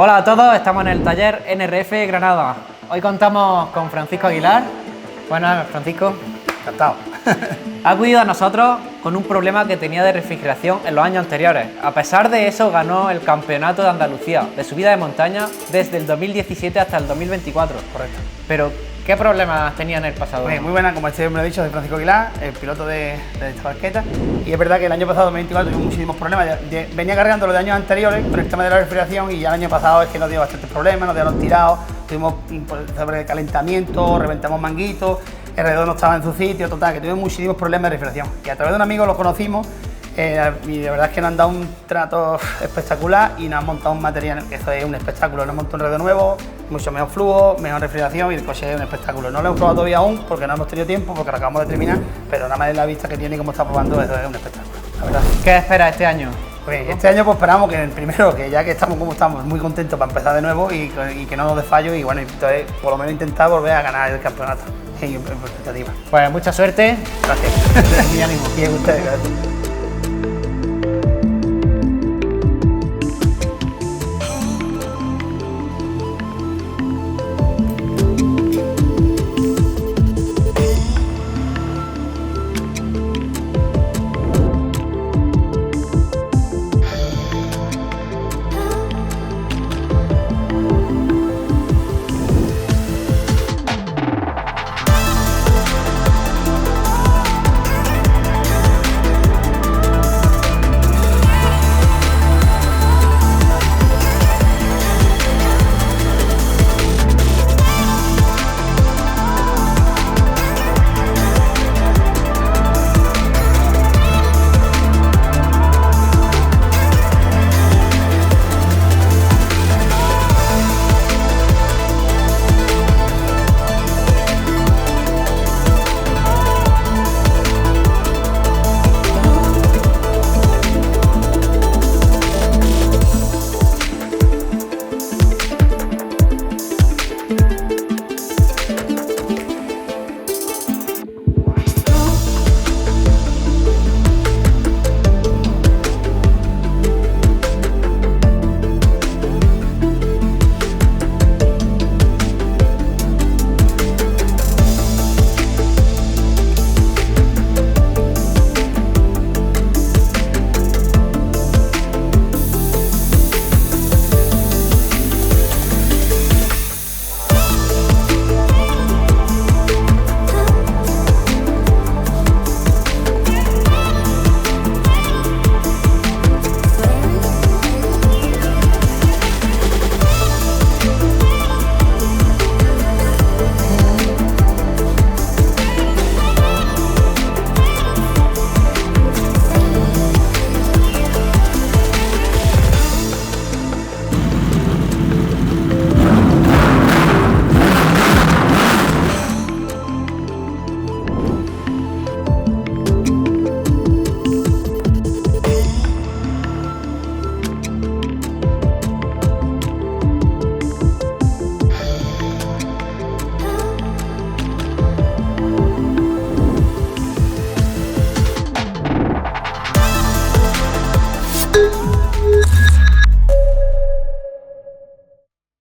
Hola a todos, estamos en el taller NRF Granada. Hoy contamos con Francisco Aguilar. Buenas, Francisco. Encantado. Ha acudido a nosotros con un problema que tenía de refrigeración en los años anteriores. A pesar de eso, ganó el Campeonato de Andalucía de subida de montaña desde el 2017 hasta el 2024. Correcto. Pero, ¿qué problemas tenía en el pasado? Muy buena, como este me lo ha dicho, soy Francisco Aguilar, el piloto de esta barqueta. Y es verdad que el año pasado, 2024, tuvimos muchísimos problemas. Venía cargando los de años anteriores con el tema de la refrigeración y ya el año pasado es que nos dio bastantes problemas, nos dieron tirados, tuvimos sobrecalentamiento, reventamos manguitos, el radiador no estaba en su sitio, total, que tuvimos muchísimos problemas de refrigeración. Y a través de un amigo lo conocimos y de verdad es que nos han dado un trato espectacular y nos han montado un material, que eso es un espectáculo. Nos han montado un radiador nuevo, mucho mejor flujo, mejor refrigeración y el coche es un espectáculo. No lo hemos probado todavía aún porque no hemos tenido tiempo, porque lo acabamos de terminar, pero nada más de la vista que tiene y cómo está probando, eso es un espectáculo, la verdad. ¿Qué esperas este año? Pues este año pues esperamos que el primero, que ya que estamos como estamos, muy contentos para empezar de nuevo y que no nos dé fallo y bueno, entonces por lo menos intentar volver a ganar el campeonato en expectativa. Pues mucha suerte. Gracias. Y ánimo. Y a ustedes, gracias.